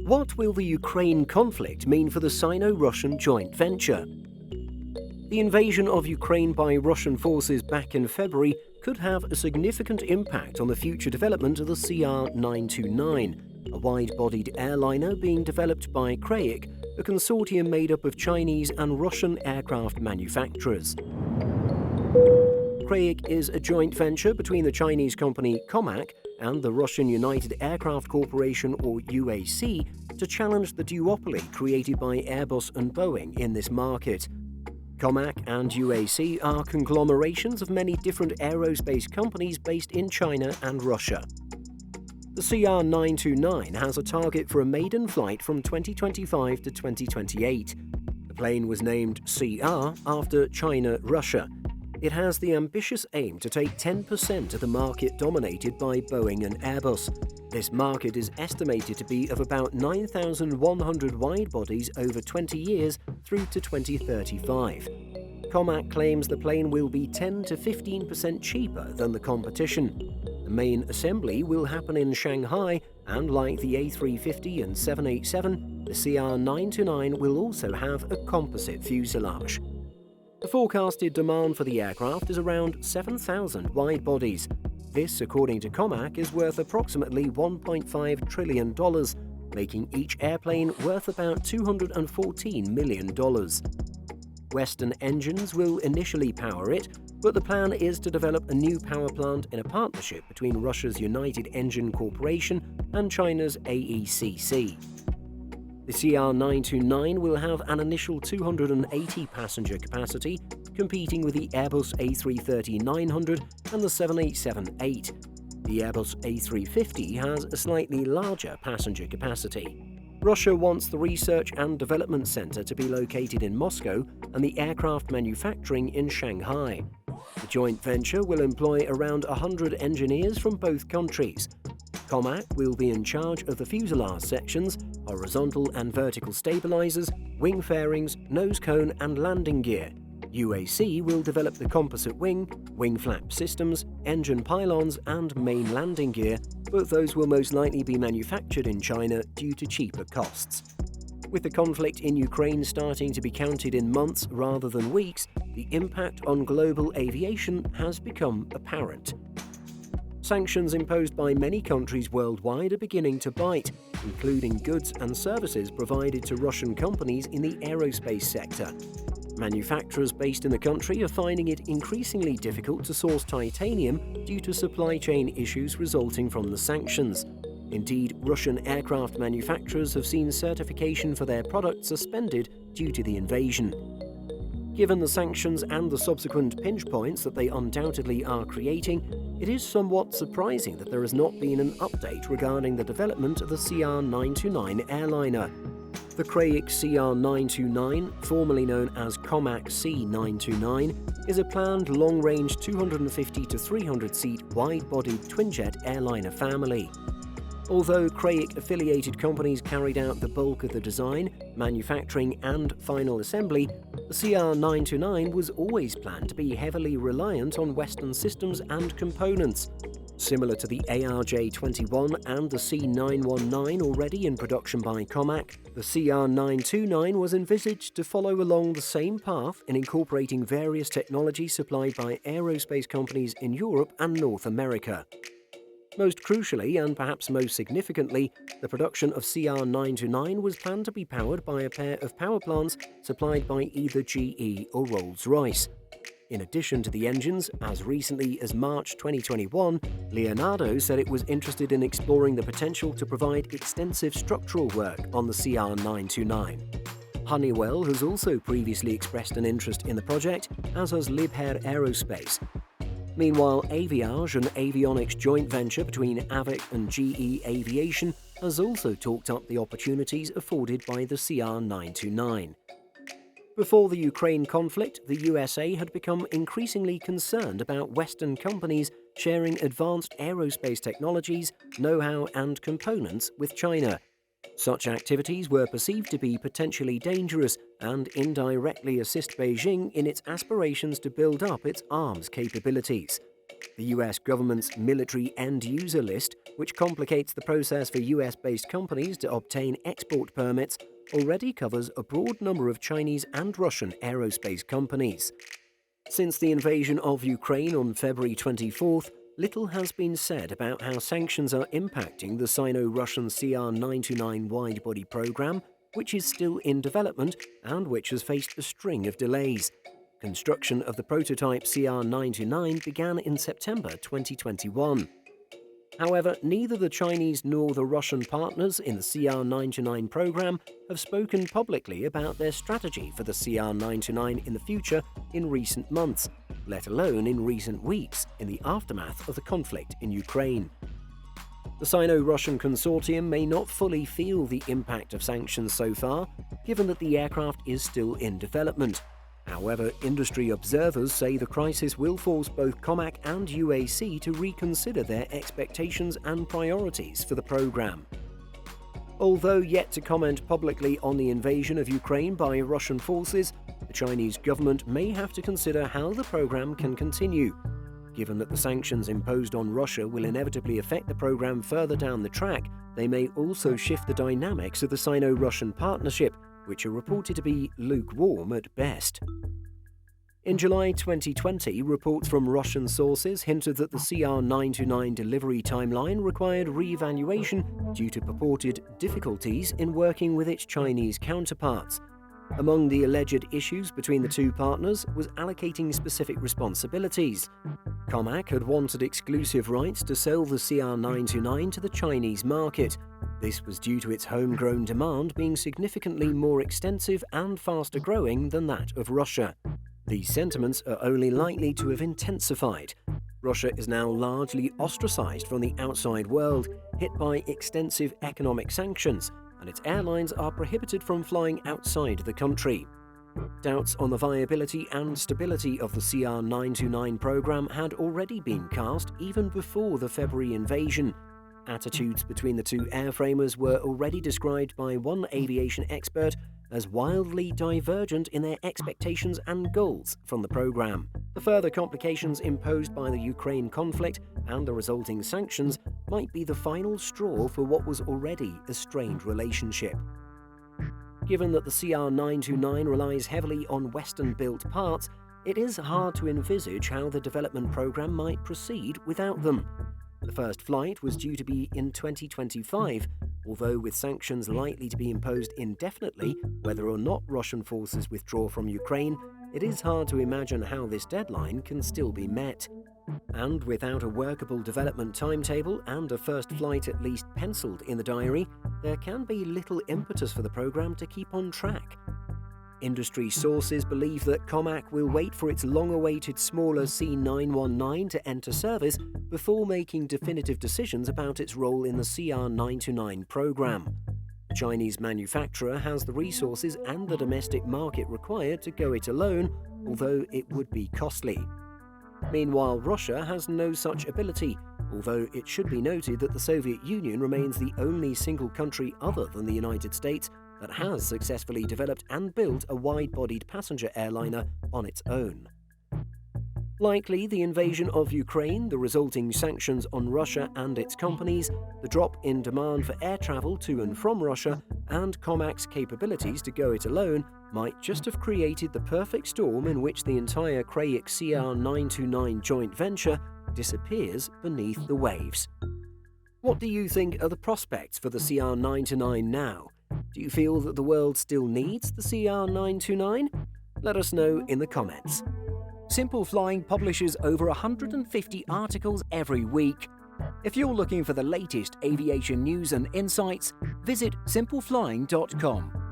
What will the Ukraine conflict mean for the Sino-Russian joint venture? The invasion of Ukraine by Russian forces back in February could have a significant impact on the future development of the CR929, a wide-bodied airliner being developed by CRAIC, a consortium made up of Chinese and Russian aircraft manufacturers. CRAIC is a joint venture between the Chinese company COMAC and the Russian United Aircraft Corporation, or UAC, to challenge the duopoly created by Airbus and Boeing in this market. COMAC and UAC are conglomerations of many different aerospace companies based in China and Russia. The CR929 has a target for a maiden flight from 2025 to 2028. The plane was named CR after China-Russia. It has the ambitious aim to take 10% of the market dominated by Boeing and Airbus. This market is estimated to be of about 9,100 wide bodies over 20 years through to 2035. COMAC claims the plane will be 10 to 15% cheaper than the competition. The main assembly will happen in Shanghai, and like the A350 and 787, the CR929 will also have a composite fuselage. The forecasted demand for the aircraft is around 7,000 wide bodies. This, according to COMAC, is worth approximately $1.5 trillion, making each airplane worth about $214 million. Western engines will initially power it, but the plan is to develop a new power plant in a partnership between Russia's United Engine Corporation and China's AECC. The CR929 will have an initial 280 passenger capacity, competing with the Airbus A330-900 and the 787-8. The Airbus A350 has a slightly larger passenger capacity. Russia wants the research and development center to be located in Moscow and the aircraft manufacturing in Shanghai. The joint venture will employ around 100 engineers from both countries. COMAC will be in charge of the fuselage sections, horizontal and vertical stabilizers, wing fairings, nose cone and landing gear. UAC will develop the composite wing, wing flap systems, engine pylons and main landing gear, but those will most likely be manufactured in China due to cheaper costs. With the conflict in Ukraine starting to be counted in months rather than weeks, the impact on global aviation has become apparent. Sanctions imposed by many countries worldwide are beginning to bite, including goods and services provided to Russian companies in the aerospace sector. Manufacturers based in the country are finding it increasingly difficult to source titanium due to supply chain issues resulting from the sanctions. Indeed, Russian aircraft manufacturers have seen certification for their products suspended due to the invasion. Given the sanctions and the subsequent pinch points that they undoubtedly are creating, it is somewhat surprising that there has not been an update regarding the development of the CR929 airliner. The CRAIC CR929, formerly known as COMAC C929, is a planned long-range 250 to 300-seat wide-bodied twin-jet airliner family. Although CRAIC-affiliated companies carried out the bulk of the design, manufacturing and final assembly, the CR929 was always planned to be heavily reliant on Western systems and components. Similar to the ARJ21 and the C919 already in production by COMAC, the CR929 was envisaged to follow along the same path in incorporating various technologies supplied by aerospace companies in Europe and North America. Most crucially, and perhaps most significantly, the production of CR929 was planned to be powered by a pair of power plants supplied by either GE or Rolls-Royce. In addition to the engines, as recently as March 2021, Leonardo said it was interested in exploring the potential to provide extensive structural work on the CR929. Honeywell has also previously expressed an interest in the project, as has Liebherr Aerospace. Meanwhile, Aviage, an avionics joint venture between AVIC and GE Aviation, has also talked up the opportunities afforded by the CR929. Before the Ukraine conflict, the USA had become increasingly concerned about Western companies sharing advanced aerospace technologies, know-how and components with China. Such activities were perceived to be potentially dangerous and indirectly assist Beijing in its aspirations to build up its arms capabilities. The US government's military end-user list, which complicates the process for US-based companies to obtain export permits, already covers a broad number of Chinese and Russian aerospace companies. Since the invasion of Ukraine on February 24th, little has been said about how sanctions are impacting the Sino-Russian CR929 wide-body program, which is still in development and which has faced a string of delays. Construction of the prototype CR929 began in September 2021. However, neither the Chinese nor the Russian partners in the CR929 program have spoken publicly about their strategy for the CR929 in the future in recent months, let alone in recent weeks in the aftermath of the conflict in Ukraine. The Sino-Russian consortium may not fully feel the impact of sanctions so far, given that the aircraft is still in development. However, industry observers say the crisis will force both COMAC and UAC to reconsider their expectations and priorities for the program. Although yet to comment publicly on the invasion of Ukraine by Russian forces, the Chinese government may have to consider how the program can continue. Given that the sanctions imposed on Russia will inevitably affect the program further down the track, they may also shift the dynamics of the Sino-Russian partnership, which are reported to be lukewarm at best. In July 2020, reports from Russian sources hinted that the CR929 delivery timeline required re-evaluation due to purported difficulties in working with its Chinese counterparts. Among the alleged issues between the two partners was allocating specific responsibilities. COMAC had wanted exclusive rights to sell the CR929 to the Chinese market. This was due to its homegrown demand being significantly more extensive and faster growing than that of Russia. These sentiments are only likely to have intensified. Russia is now largely ostracized from the outside world, hit by extensive economic sanctions, and its airlines are prohibited from flying outside the country. Doubts on the viability and stability of the CR929 program had already been cast even before the February invasion. Attitudes between the two airframers were already described by one aviation expert as wildly divergent in their expectations and goals from the program. The further complications imposed by the Ukraine conflict and the resulting sanctions might be the final straw for what was already a strained relationship. Given that the CR929 relies heavily on Western-built parts, it is hard to envisage how the development program might proceed without them. The first flight was due to be in 2025, although with sanctions likely to be imposed indefinitely, whether or not Russian forces withdraw from Ukraine, it is hard to imagine how this deadline can still be met. And without a workable development timetable and a first flight at least penciled in the diary, there can be little impetus for the program to keep on track. Industry sources believe that COMAC will wait for its long-awaited smaller C919 to enter service before making definitive decisions about its role in the CR929 program. The Chinese manufacturer has the resources and the domestic market required to go it alone, although it would be costly. Meanwhile, Russia has no such ability, although it should be noted that the Soviet Union remains the only single country other than the United States that has successfully developed and built a wide-bodied passenger airliner on its own. Likely, the invasion of Ukraine, the resulting sanctions on Russia and its companies, the drop in demand for air travel to and from Russia, and COMAC's capabilities to go it alone might just have created the perfect storm in which the entire CRAIC CR929 joint venture disappears beneath the waves. What do you think are the prospects for the CR929 now? Do you feel that the world still needs the CR929? Let us know in the comments. Simple Flying publishes over 150 articles every week. If you're looking for the latest aviation news and insights, visit simpleflying.com.